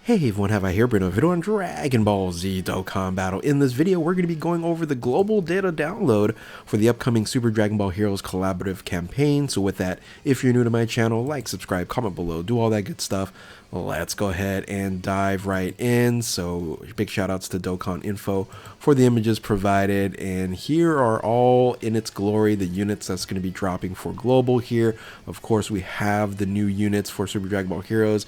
Hey everyone, have I here been a video on Dragon Ball Z Dokkan Battle. In this video, we're going to be going over the global data download for the upcoming Super Dragon Ball Heroes collaborative campaign. So with that, if you're new to my channel, like, subscribe, comment below, do all that good stuff. Let's go ahead and dive right in. So big shout outs to Dokkan Info for the images provided. And here are all in its glory the units that's going to be dropping for global here. Of course, we have the new units for Super Dragon Ball Heroes.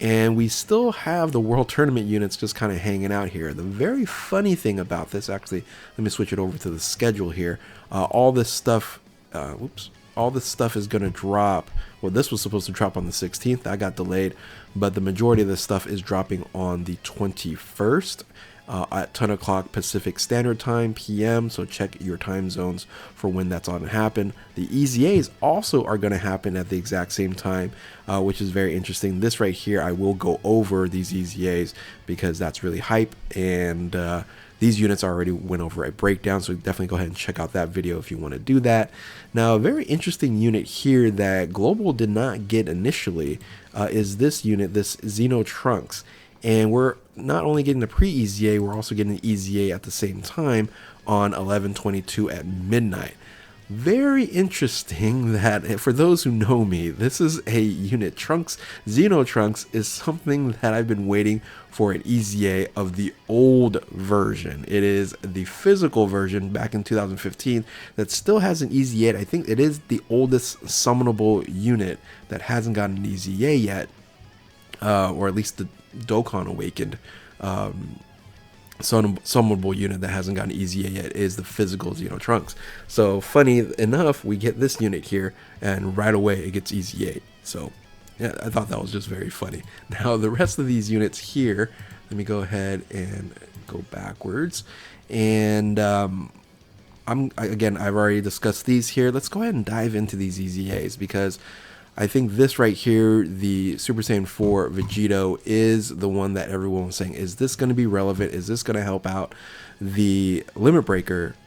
And we still have the World Tournament units just kind of hanging out here. The very funny thing about this, actually, let me switch it over to the schedule here. All this stuff, all this stuff is going to drop. Well, this was supposed to drop on the 16th. That got delayed. But the majority of this stuff is dropping on the 21st. At 10 o'clock Pacific Standard Time PM, so check your time zones for when that's on to happen. The EZAs also are going to happen at the exact same time, which is very interesting. This right here, I will go over these EZAs because that's really hype, and these units already went over a breakdown, so definitely go ahead and check out that video if you want to do that. Now, a very interesting unit here that Global did not get initially is this unit, this Xeno Trunks. And we're not only getting the pre-EZA, we're also getting the EZA at the same time on 11/22 at midnight. Very interesting that, for those who know me, this is a unit. Trunks, Xeno Trunks is something that I've been waiting for an EZA of the old version. It is the physical version back in 2015 that still has an EZA. I think it is the oldest summonable unit that hasn't gotten an EZA yet, or at least the Dokkan Awakened summonable unit that hasn't gotten EZA yet is the physical Xeno Trunks. So funny enough, we get this unit here and right away it gets EZA. So yeah, I thought that was just very funny. Now the rest of these units here, let me go ahead and go backwards. And again, I've already discussed these here. Let's go ahead and dive into these EZAs because I think this right here, the Super Saiyan 4 Vegito, is the one that everyone was saying, is this going to be relevant? Is this going to help out the Limit Breaker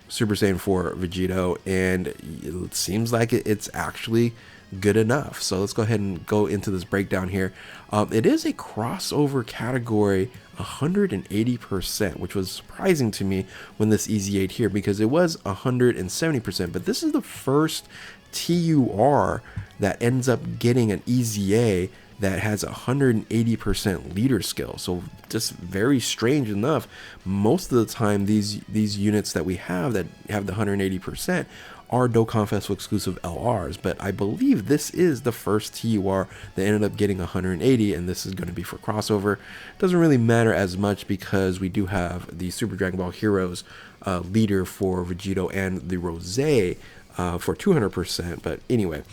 Super Saiyan 4 Vegito? And it seems like it's actually good enough. So let's go ahead and go into this breakdown here. It is a crossover category 180%, which was surprising to me when this EZA'd here because it was 170%. But this is the first TUR that ends up getting an EZA that has 180% leader skill. So just very strange enough, most of the time these units that we have that have the 180% are Dokkan Festival exclusive LRs, but I believe this is the first TUR that ended up getting 180, and this is going to be for crossover. Doesn't really matter as much because we do have the Super Dragon Ball Heroes leader for Vegito and the Rose for 200%, but anyway,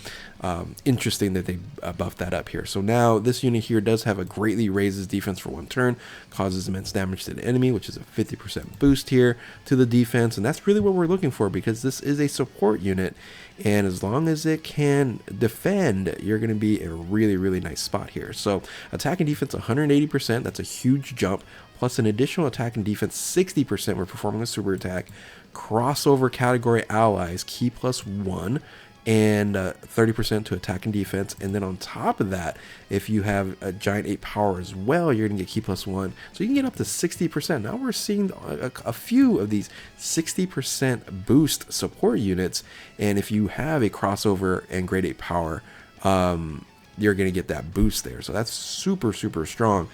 interesting that they buffed that up here. So now this unit here does have a greatly raises defense for one turn, causes immense damage to the enemy, which is a 50% boost here to the defense, and that's really what we're looking for because this is a support unit, and as long as it can defend, you're going to be in a really nice spot here. So attack and defense 180%, that's a huge jump, plus an additional attack and defense 60% when performing a super attack. Crossover category allies key +1 and 30% to attack and defense, and then on top of that, if you have a giant 8 power as well, you're gonna get key +1, so you can get up to 60%. Now we're seeing a few of these 60% boost support units, and if you have a crossover and grade 8 power, you're gonna get that boost there. So that's super strong.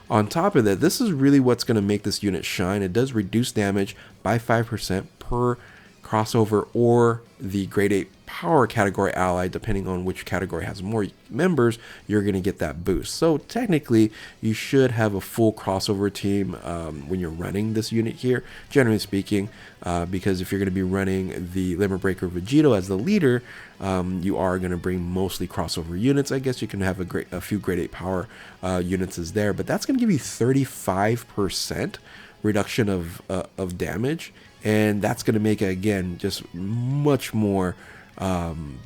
On top of that, this is really what's going to make this unit shine. It does reduce damage by 5% per crossover or the grade 8 power category ally. Depending on which category has more members, you're going to get that boost. So technically, you should have a full crossover team when you're running this unit here, generally speaking, because if you're going to be running the Limit Breaker Vegito as the leader, you are going to bring mostly crossover units. I guess you can have a few grade 8 power units is there, but that's going to give you 35% reduction of damage, and that's going to make it, again, just much more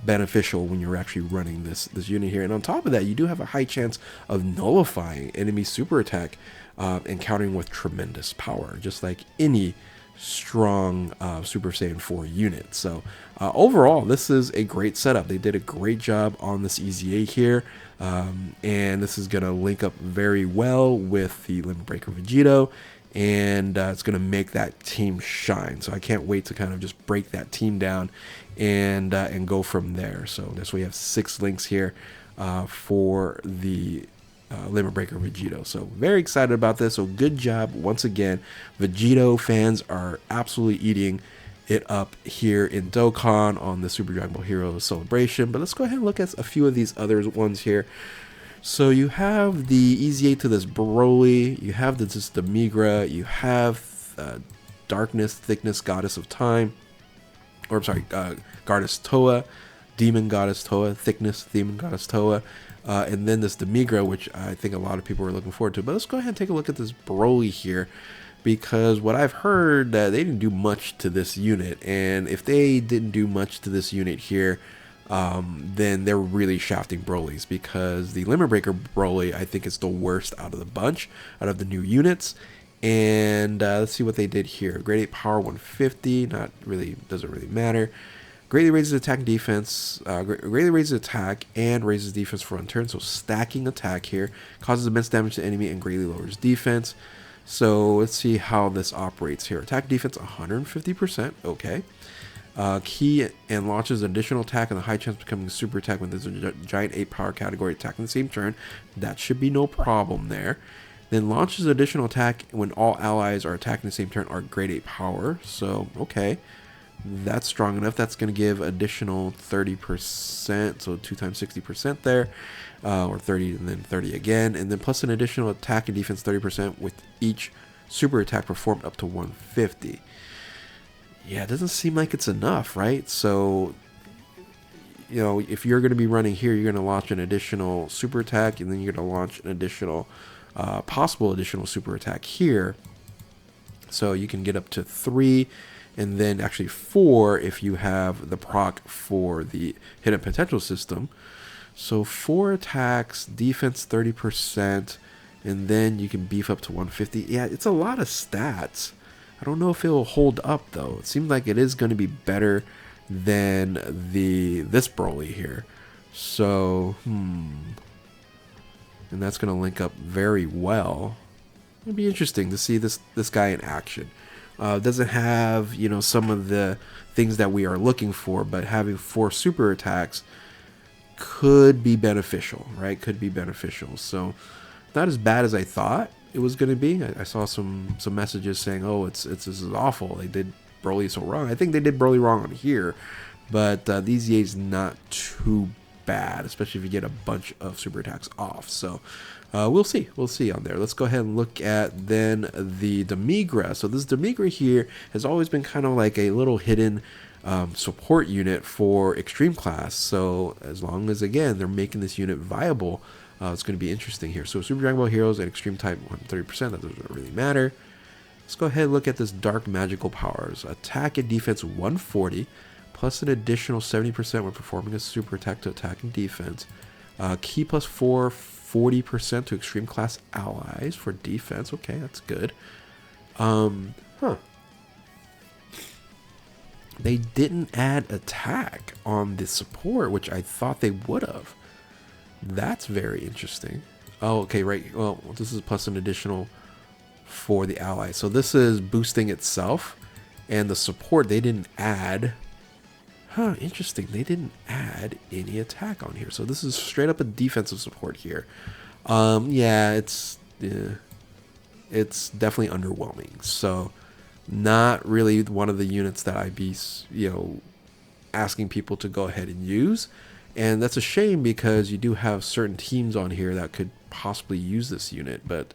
beneficial when you're actually running this unit here. And on top of that, you do have a high chance of nullifying enemy super attack and countering with tremendous power, just like any strong Super Saiyan 4 unit. So overall, this is a great setup. They did a great job on this EZA here, and this is going to link up very well with the Limit Breaker Vegito, and it's going to make that team shine. So I can't wait to kind of just break that team down and go from there. So this we have 6 links here for the Limit Breaker Vegito. So very excited about this. So good job once again. Vegito fans are absolutely eating it up here in Dokkan on the Super Dragon Ball Heroes celebration. But let's go ahead and look at a few of these other ones here. So you have the EZA to this Broly, you have this Demigra, you have Darkness, Thickness, Goddess of Time, or I'm sorry, Goddess Toa, Demon Goddess Toa, Thickness, Demon Goddess Toa, and then this Demigra, which I think a lot of people are looking forward to. But let's go ahead and take a look at this Broly here, because what I've heard, they didn't do much to this unit, and if they didn't do much to this unit here, then they're really shafting Broly's, because the Limit Breaker Broly, I think, is the worst out of the bunch, out of the new units. And let's see what they did here. Grade 8 power 150, not really, doesn't really matter. Greatly raises attack and defense, greatly raises attack and raises defense for 1 turn. So stacking attack here, causes immense damage to the enemy and greatly lowers defense. So let's see how this operates here. Attack defense 150%, okay. Key and launches additional attack and the high chance of becoming a super attack when there's a giant 8 power category attack in the same turn. That should be no problem there. Then launches additional attack when all allies are attacking the same turn are grade 8 power. So, okay. That's strong enough. That's going to give additional 30%. So 2 times 60% there. Or 30 and then 30 again. And then plus an additional attack and defense 30% with each super attack performed up to 150. Yeah, it doesn't seem like it's enough, right? So, you know, if you're going to be running here, you're going to launch an additional super attack, and then you're going to launch an additional possible additional super attack here. So you can get up to 3 and then actually 4 if you have the proc for the hidden potential system. So 4 attacks, defense 30%, and then you can beef up to 150. Yeah, it's a lot of stats. I don't know if it will hold up though. It seems like it is going to be better than this Broly here. So, and that's going to link up very well. It'd be interesting to see this guy in action. Doesn't have, you know, some of the things that we are looking for, but having 4 super attacks could be beneficial, right? Could be beneficial. So not as bad as I thought it was going to be. I saw some messages saying, oh, this is awful. They did Broly so wrong. I think they did Broly wrong on here, but these EA's not too bad, especially if you get a bunch of super attacks off. So we'll see on there. Let's go ahead and look at then the Demigra. So this Demigra here has always been kind of like a little hidden support unit for Extreme Class. So as long as, again, they're making this unit viable, it's going to be interesting here. So Super Dragon Ball Heroes and Extreme Type 130%, that doesn't really matter. Let's go ahead and look at this Dark Magical Powers. Attack and defense 140, plus an additional 70% when performing a super attack to attack and defense. Key plus 4, 40% to Extreme Class allies for defense. Okay, that's good. They didn't add attack on the support, which I thought they would have. That's very interesting. Oh, okay, right. Well, this is plus an additional for the ally. So this is boosting itself, and the support they didn't add. Huh, interesting. They didn't add any attack on here. So this is straight up a defensive support here. Yeah, it's definitely underwhelming. So not really one of the units that I'd be, you know, asking people to go ahead and use. And that's a shame because you do have certain teams on here that could possibly use this unit. But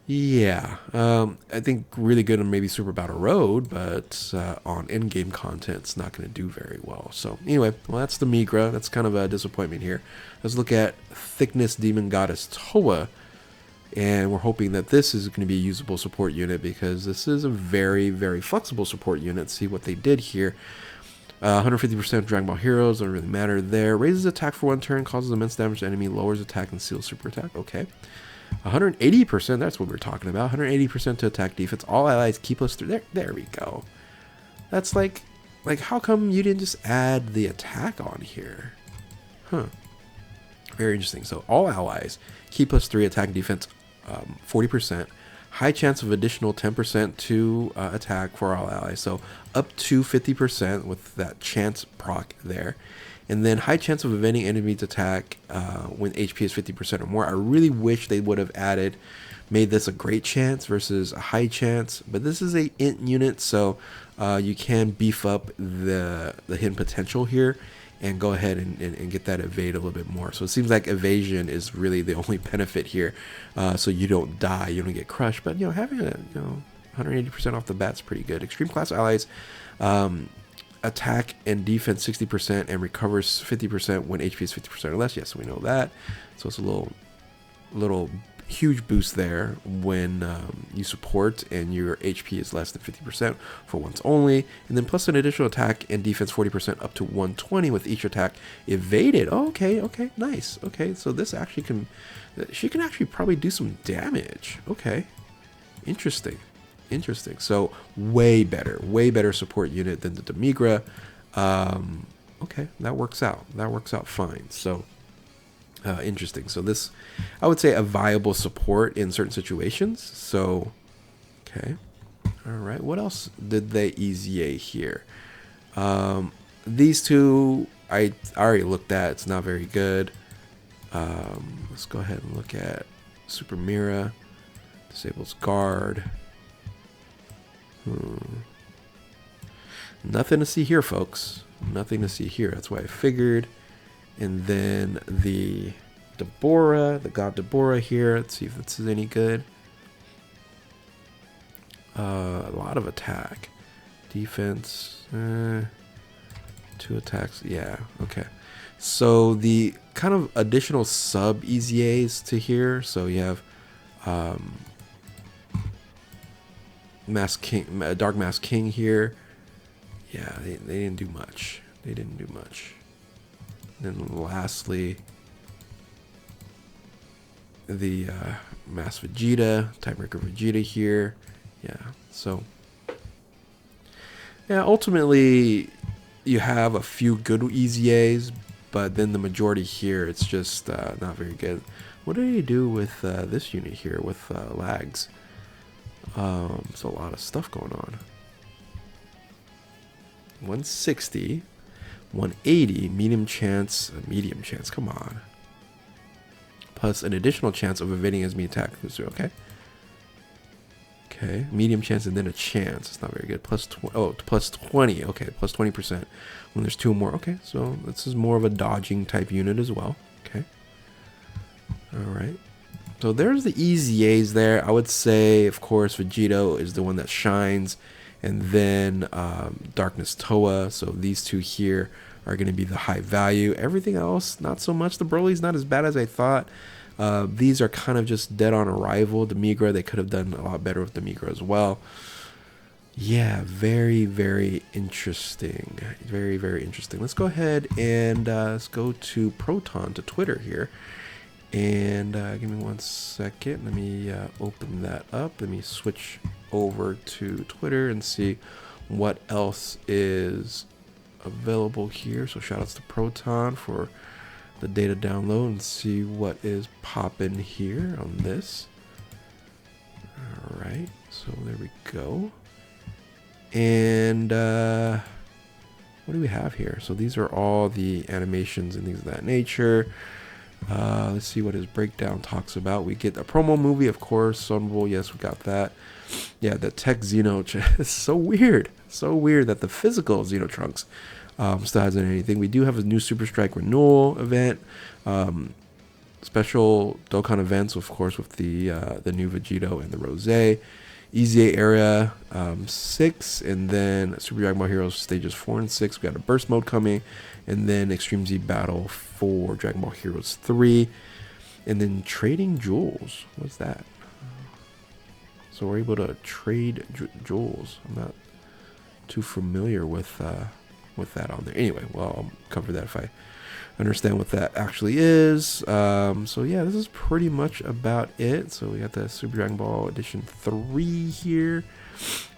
yeah, I think really good on maybe Super Battle Road, but on in-game content, it's not going to do very well. So anyway, well, that's the Migra. That's kind of a disappointment here. Let's look at Thickness Demon Goddess Toa. And we're hoping that this is going to be a usable support unit because this is a very, very flexible support unit. See what they did here. 150% Dragon Ball Heroes, don't really matter there. Raises attack for 1 turn, causes immense damage to enemy, lowers attack and seals super attack. Okay. 180%, that's what we're talking about. 180% to attack defense. All allies keep us through. There we go. That's like how come you didn't just add the attack on here? Huh. Very interesting. So all allies keep us 3 attack and defense 40%. High chance of additional 10% to attack for all allies. So up to 50% with that chance proc there. And then high chance of evading enemy's attack when HP is 50% or more. I really wish they would have made this a great chance versus a high chance. But this is a int unit, so you can beef up the hidden potential here and go ahead and get that evade a little bit more. So it seems like evasion is really the only benefit here. So you don't die, you don't get crushed. But having a 180% off the bat's pretty good. Extreme class allies attack and defense 60% and recovers 50% when HP is 50% or less. Yes, we know that. So it's a little huge boost there when you support and your HP is less than 50% for once only. And then plus an additional attack and defense 40% up to 120 with each attack evaded. Oh, okay, nice. Okay, so this actually she can actually probably do some damage. Okay, interesting. So way better support unit than the Demigra. Okay, that works out fine. So interesting. So this, I would say, a viable support in certain situations. So okay, all right, what else did they EZA here? These two I already looked at. It's not very good. Let's go ahead and look at Super Mira. Disables guard. Nothing to see here, folks. Nothing to see here. That's why I figured. And then the Deborah, the God Deborah here. Let's see if this is any good. A lot of attack. Defense. 2 attacks. Yeah, okay. So the kind of additional sub EZAs to here. So you have Dark Mask King here. Yeah, they didn't do much. Then lastly, the Mass Vegeta, Timebreaker Vegeta here. Yeah, so yeah, ultimately you have a few good EZAs, but then the majority here, it's just not very good. What did he do with this unit here with lags? There's a lot of stuff going on. 160, 180, medium chance, come on. Plus an additional chance of evading enemy attack. Okay, medium chance and then a chance. It's not very good. Plus 20. Okay, plus 20% when there's 2 more. Okay, so this is more of a dodging type unit as well. Okay, all right. So there's the EZAs there. I would say, of course, Vegito is the one that shines, and then Darkness Toa. So these two here are going to be the high value. Everything else, not so much. The Broly's not as bad as I thought. These are kind of just dead on arrival. Demigra, they could have done a lot better with Demigra as well. Yeah, very, very interesting. Very, very interesting. Let's go ahead and let's go to Proton, to Twitter here. And give me 1 second. Let me open that up. Let me switch over to Twitter and see what else is available here. So shout outs to Proton for the data download and see what is popping here on this. All right, so there we go. And what do we have here? So these are all the animations and things of that nature. Let's see what his breakdown talks about. We get a promo movie, of course. Sunbull, yes, we got that. Yeah, the Tech Xeno. It's so weird that the physical Xeno Trunks still hasn't anything. We do have a new Super Strike renewal event, special Dokkan events, of course, with the new Vegito and the Rose, EZA area 6, and then Super Dragon Ball Heroes stages 4 and 6. We got a burst mode coming, and then Extreme Z Battle for Dragon Ball Heroes 3, and then trading jewels. What's that? So we're able to trade jewels. I'm not too familiar with with that on there. Anyway, well, I'll cover that if I understand what that actually is. So yeah, this is pretty much about it. So we got the Super Dragon Ball Edition 3 here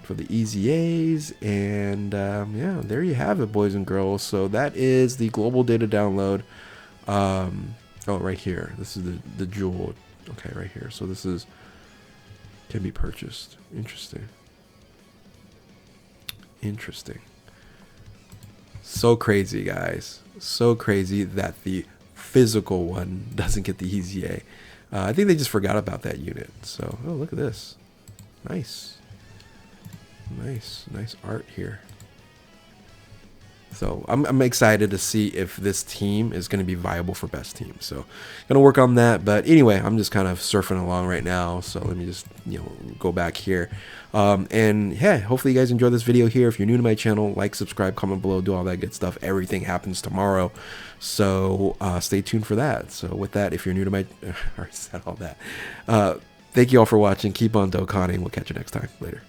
for the EZAs, and yeah, there you have it, boys and girls. So that is the global data download. Oh, right here, this is the jewel. Okay, right here. So this is can be purchased. Interesting. So crazy, guys. So crazy that the physical one doesn't get the EZA. I think they just forgot about that unit. So, oh, look at this. Nice art here. So I'm excited to see if this team is going to be viable for best team. So gonna work on that. But anyway, I'm just kind of surfing along right now. So let me just go back here. And yeah, hopefully you guys enjoyed this video here. If you're new to my channel, like, subscribe, comment below, do all that good stuff. Everything happens tomorrow. So stay tuned for that. So with that, if you're new to my, I already said all that. Thank you all for watching. Keep on Dokkaning. We'll catch you next time. Later.